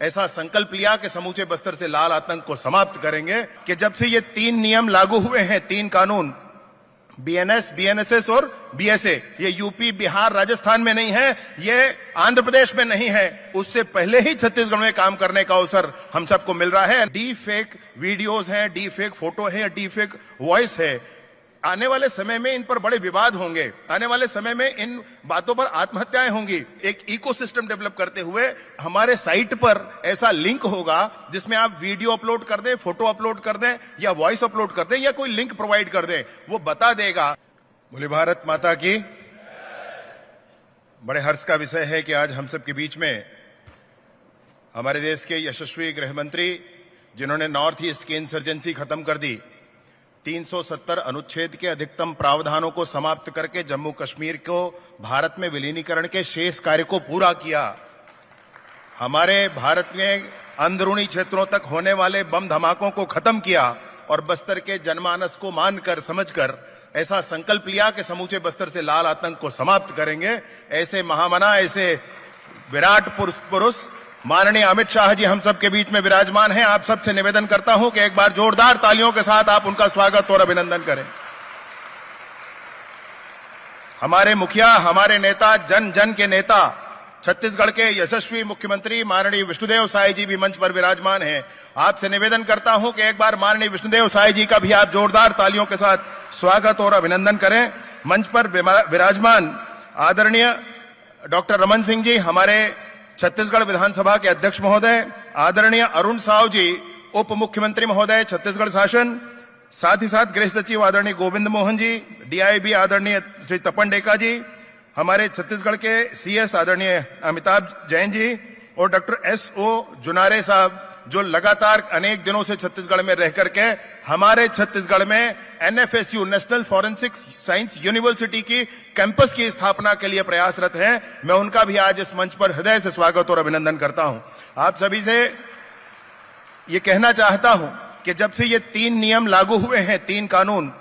ऐसा संकल्प लिया कि समूचे बस्तर से लाल आतंक को समाप्त करेंगे। कि जब से ये 3 नियम लागू हुए हैं, 3 कानून, बीएनएस, बीएनएसएस और बीएसए, ये यूपी, बिहार, राजस्थान में नहीं है, ये आंध्र प्रदेश में नहीं है, उससे पहले ही छत्तीसगढ़ में काम करने का अवसर हम सबको मिल रहा है। डी फेक वीडियोस हैं, डी फेक फोटो है, डी फेक वॉइस है। आने वाले समय में इन पर बड़े विवाद होंगे, आने वाले समय में इन बातों पर आत्महत्याएं होंगी। एक इकोसिस्टम डेवलप करते हुए हमारे साइट पर ऐसा लिंक होगा जिसमें आप वीडियो अपलोड कर दें, फोटो अपलोड कर दें या वॉइस अपलोड कर दें या कोई लिंक प्रोवाइड कर दें, वो बता देगा। बोले भारत माता की। बड़े हर्ष का विषय है कि आज हम सबके बीच में हमारे देश के यशस्वी गृह मंत्री, जिन्होंने नॉर्थ ईस्ट की इंसर्जेंसी खत्म कर दी, 370 अनुच्छेद के अधिकतम प्रावधानों को समाप्त करके जम्मू कश्मीर को भारत में विलीनीकरण के शेष कार्य को पूरा किया, हमारे भारत में अंदरूनी क्षेत्रों तक होने वाले बम धमाकों को खत्म किया और बस्तर के जनमानस को मानकर समझकर ऐसा संकल्प लिया कि समूचे बस्तर से लाल आतंक को समाप्त करेंगे। ऐसे महामना, ऐसे विराट पुरुष माननीय अमित शाह जी हम सबके बीच में विराजमान हैं। आप सबसे निवेदन करता हूं कि एक बार जोरदार तालियों के साथ आप उनका स्वागत और अभिनंदन करें। हमारे मुखिया, हमारे नेता, जन जन के नेता, छत्तीसगढ़ के यशस्वी मुख्यमंत्री माननीय विष्णुदेव साय जी भी मंच पर विराजमान हैं। आपसे निवेदन करता हूं कि एक बार माननीय विष्णुदेव साय जी का भी आप जोरदार तालियों के साथ स्वागत और अभिनंदन करें। मंच पर विराजमान आदरणीय डॉक्टर रमन सिंह जी, हमारे छत्तीसगढ़ विधानसभा के अध्यक्ष महोदय, आदरणीय अरुण साव जी, उप मुख्यमंत्री महोदय, छत्तीसगढ़ शासन, साथ ही साथ गृह सचिव आदरणीय गोविंद मोहन जी, डीआईबी आदरणीय श्री तपन डेका जी, हमारे छत्तीसगढ़ के सीएस आदरणीय अमिताभ जैन जी और डॉक्टर एसओ जुनारे साहब, जो लगातार अनेक दिनों से छत्तीसगढ़ में रह करके हमारे छत्तीसगढ़ में NFSU, national forensic science university की कैंपस की स्थापना के लिए प्रयासरत हैं। मैं उनका भी आज इस मंच पर हृदय से स्वागत और अभिनंदन करता हूं। आप सभी से ये कहना चाहता हूं कि जब से ये 3 नियम लागू हुए हैं, 3 कानून,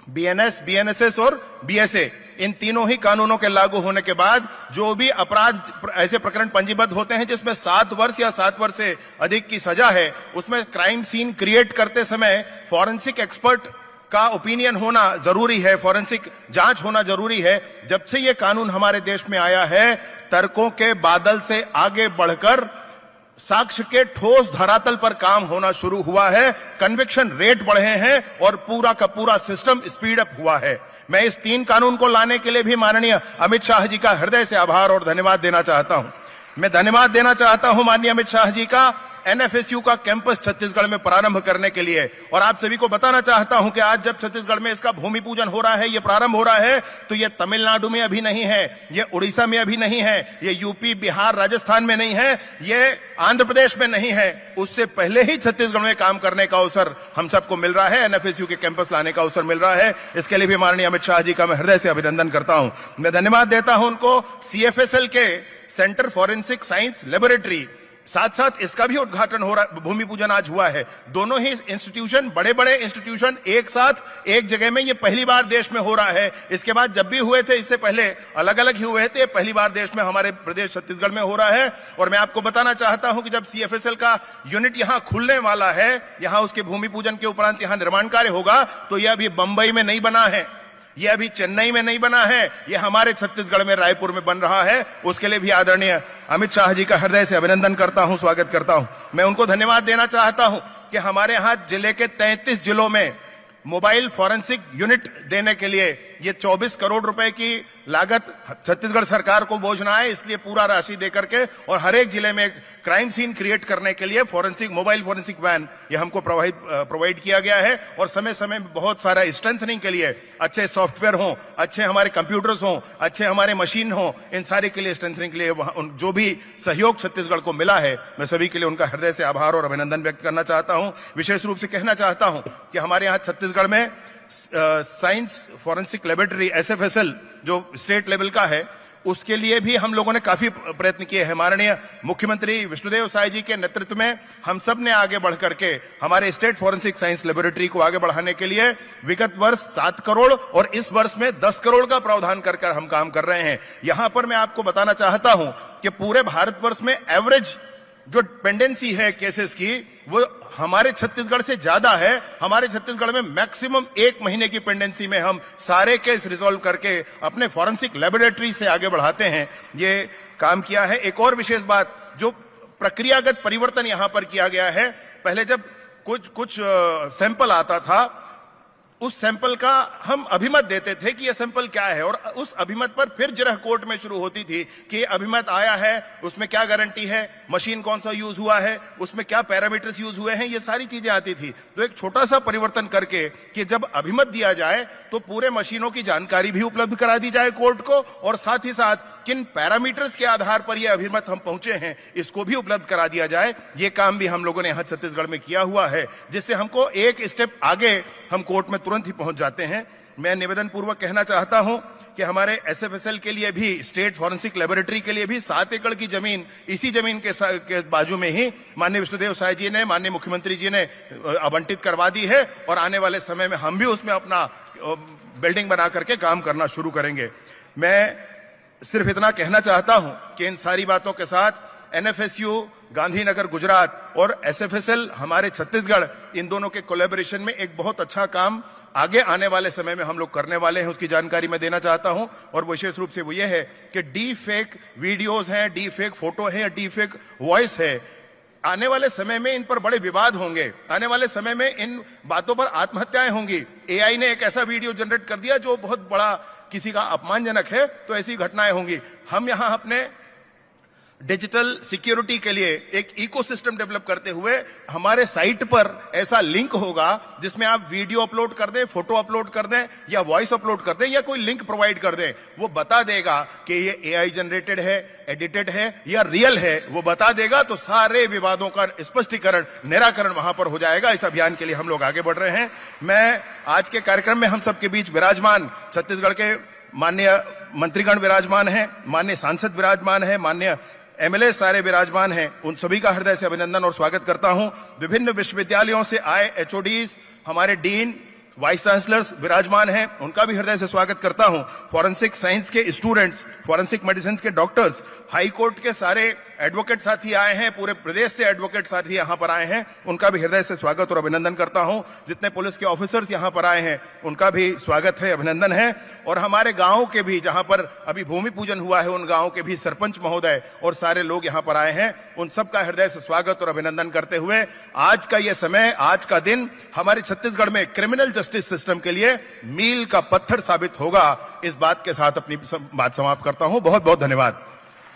बीएनएस, बीएनएसएस और बीएसए, इन तीनों ही कानूनों के लागू होने के बाद जो भी अपराध, ऐसे प्रकरण पंजीबद्ध होते हैं जिसमें 7 वर्ष या 7 वर्ष से अधिक की सजा है, उसमें क्राइम सीन क्रिएट करते समय फॉरेंसिक एक्सपर्ट का ओपिनियन होना जरूरी है, फॉरेंसिक जांच होना जरूरी है। जब से ये कानून हमारे देश में आया है, तर्कों के बादल से आगे बढ़कर साक्ष्य के ठोस धरातल पर काम होना शुरू हुआ है, कन्विक्शन रेट बढ़े हैं और पूरा का पूरा सिस्टम स्पीड अप हुआ है। मैं इस 3 कानून को लाने के लिए भी माननीय अमित शाह जी का हृदय से आभार और धन्यवाद देना चाहता हूं। मैं धन्यवाद देना चाहता हूं माननीय अमित शाह जी का एनएफएसयू का कैंपस छत्तीसगढ़ में प्रारंभ करने के लिए। और आप सभी को बताना चाहता हूं कि आज जब छत्तीसगढ़ में इसका भूमि पूजन हो रहा है, ये प्रारंभ हो रहा है, तो ये तमिलनाडु में अभी नहीं है, ये उड़ीसा में अभी नहीं है, ये यूपी, बिहार, राजस्थान में नहीं है, ये आंध्र प्रदेश में नहीं है, उससे पहले ही छत्तीसगढ़ में काम करने का अवसर हम सबको मिल रहा है, एनएफएसयू के कैंपस लाने का अवसर मिल रहा है। इसके लिए भी माननीय अमित शाह जी का मैं हृदय से अभिनंदन करता हूं। मैं धन्यवाद देता हूं उनको। सीएफएसएल के सेंटर फॉरेंसिक साइंस लेबोरेटरी, साथ साथ इसका भी उद्घाटन हो रहा, भूमि पूजन आज हुआ है। दोनों ही इंस्टीट्यूशन, बड़े बड़े इंस्टीट्यूशन एक साथ एक जगह में, ये पहली बार देश में हो रहा है। इसके बाद जब भी हुए थे इससे पहले अलग अलग ही हुए थे, पहली बार देश में हमारे प्रदेश छत्तीसगढ़ में हो रहा है। और मैं आपको बताना चाहता हूं कि जब सीएफएसएल का यूनिट यहां खुलने वाला है, यहां उसके भूमि पूजन के उपरांत यहां निर्माण कार्य होगा, तो यह अभी बंबई में नहीं बना है, यह अभी चेन्नई में नहीं बना है, यह हमारे छत्तीसगढ़ में रायपुर में बन रहा है। उसके लिए भी आदरणीय अमित शाह जी का हृदय से अभिनंदन करता हूं, स्वागत करता हूं। मैं उनको धन्यवाद देना चाहता हूं कि हमारे यहां जिले के 33 जिलों में मोबाइल फॉरेंसिक यूनिट देने के लिए ये 24 करोड़ रुपए की लागत छत्तीसगढ़ सरकार को बोझना है, इसलिए पूरा राशि देकर के और हर एक जिले में क्राइम सीन क्रिएट करने के लिए मोबाइल फॉरेंसिक वैन ये हमको प्रोवाइड किया गया है। और समय समय में बहुत सारा स्ट्रेंथनिंग के लिए अच्छे सॉफ्टवेयर हों, अच्छे हमारे कंप्यूटर्स हों, अच्छे हमारे मशीन हों, इन सारे के लिए स्ट्रेंथनिंग के लिए जो भी सहयोग छत्तीसगढ़ को मिला है, मैं सभी के लिए उनका हृदय से आभार और अभिनंदन व्यक्त करना चाहता हूं। विशेष रूप से कहना चाहता हूं कि हमारे यहाँ छत्तीसगढ़ में साइंस फॉरेंसिक लेबोरेटरी एसएफएसएल जो स्टेट लेवल का है, उसके लिए भी हम लोगों ने काफी प्रयत्न किए हैं। माननीय मुख्यमंत्री विष्णुदेव साय जी के नेतृत्व में हम सब ने आगे बढ़ करके हमारे स्टेट फॉरेंसिक साइंस लेबोरेटरी को आगे बढ़ाने के लिए विगत वर्ष 7 करोड़ और इस वर्ष में 10 करोड़ का प्रावधान कर हम काम कर रहे हैं। यहां पर मैं आपको बताना चाहता हूं कि पूरे भारतवर्ष में एवरेज जो पेंडेंसी है केसेस की वो हमारे छत्तीसगढ़ से ज्यादा है। हमारे छत्तीसगढ़ में मैक्सिमम 1 महीने की पेंडेंसी में हम सारे केस रिजॉल्व करके अपने फॉरेंसिक लेबोरेटरी से आगे बढ़ाते हैं। ये काम किया है। एक और विशेष बात, जो प्रक्रियागत परिवर्तन यहां पर किया गया है, पहले जब कुछ सैंपल आता था, उस सैंपल का हम अभिमत देते थे कि यह सैंपल क्या है, और उस अभिमत पर फिर जिरह कोर्ट में शुरू होती थी कि अभिमत आया है, उसमें क्या गारंटी है, मशीन कौन सा यूज हुआ है, उसमें क्या पैरामीटर्स यूज हुए हैं, ये सारी चीजें आती थी। तो एक छोटा सा परिवर्तन करके कि जब अभिमत दिया जाए तो पूरे मशीनों की जानकारी भी उपलब्ध करा दी जाए कोर्ट को, और साथ ही साथ किन पैरामीटर्स के आधार पर यह अभिमत हम पहुंचे हैं इसको भी उपलब्ध करा दिया जाए। ये काम भी हम लोगों ने यहां छत्तीसगढ़ में किया हुआ है, जिससे हमको एक स्टेप आगे हम कोर्ट में तुरंत ही पहुंच जाते हैं। मैं निवेदन पूर्वक कहना चाहता हूं कि हमारे एसएफएसएल के लिए भी, स्टेट फॉरेंसिक लेबोरेटरी के लिए भी 7 एकड़ की जमीन इसी जमीन के बाजू में ही माननीय विष्णुदेव साय जी ने, माननीय मुख्यमंत्री जी ने आवंटित करवा दी है, और आने वाले समय में हम भी उसमें अपना बिल्डिंग बना करके काम करना शुरू करेंगे। मैं सिर्फ इतना कहना चाहता हूं कि इन सारी बातों के साथ एनएफएसयू गांधीनगर गुजरात और एसएफएसएल हमारे छत्तीसगढ़, इन दोनों के कोलैबोरेशन में एक बहुत अच्छा काम आगे आने वाले समय में हम लोग करने वाले हैं, उसकी जानकारी मैं देना चाहता हूं। और विशेष रूप से वो ये है कि डी फेक वीडियोज हैं, डी फेक फोटो है, डी फेक वॉइस है, आने वाले समय में इन पर बड़े विवाद होंगे, आने वाले समय में इन बातों पर आत्महत्याएं होंगी। एआई ने एक ऐसा वीडियो जनरेट कर दिया जो बहुत बड़ा किसी का अपमानजनक है, तो ऐसी घटनाएं होंगी। हम यहां अपने डिजिटल सिक्योरिटी के लिए एक इकोसिस्टम डेवलप करते हुए हमारे साइट पर ऐसा लिंक होगा जिसमें आप वीडियो अपलोड कर दें, फोटो अपलोड कर दें या वॉइस अपलोड कर दें या कोई लिंक प्रोवाइड कर दें, वो बता देगा कि ये एआई जनरेटेड है, एडिटेड है या रियल है, वो बता देगा। तो सारे विवादों का स्पष्टीकरण, निराकरण वहां पर हो जाएगा। इस अभियान के लिए हम लोग आगे बढ़ रहे हैं। मैं आज के कार्यक्रम में हम सबके बीच विराजमान छत्तीसगढ़ के माननीय मंत्रीगण विराजमान हैं, माननीय सांसद विराजमान हैं, माननीय एमएलए सारे विराजमान हैं, उन सभी का हृदय से अभिनंदन और स्वागत करता हूं। विभिन्न विश्वविद्यालयों से आए एचओडीज, हमारे डीन, वाइस चांसलर्स विराजमान हैं, उनका भी हृदय से स्वागत करता हूं। फॉरेंसिक साइंस के स्टूडेंट्स, फॉरेंसिक मेडिसिन के डॉक्टर्स, हाई कोर्ट के सारे एडवोकेट साथी आए हैं, पूरे प्रदेश से एडवोकेट साथी यहां पर आए हैं, उनका भी हृदय से स्वागत और अभिनंदन करता हूं। जितने पुलिस के ऑफिसर्स यहां पर आए हैं उनका भी स्वागत है, अभिनंदन है। और हमारे गांव के भी, जहां पर अभी भूमि पूजन हुआ है, उन गांव के भी सरपंच महोदय और सारे लोग यहां पर आए हैं, उन सबका हृदय से स्वागत और अभिनंदन करते हुए आज का यह समय, आज का दिन हमारे छत्तीसगढ़ में क्रिमिनल जस्टिस सिस्टम के लिए मील का पत्थर साबित होगा, इस बात के साथ अपनी बात समाप्त करता हूं। बहुत बहुत धन्यवाद।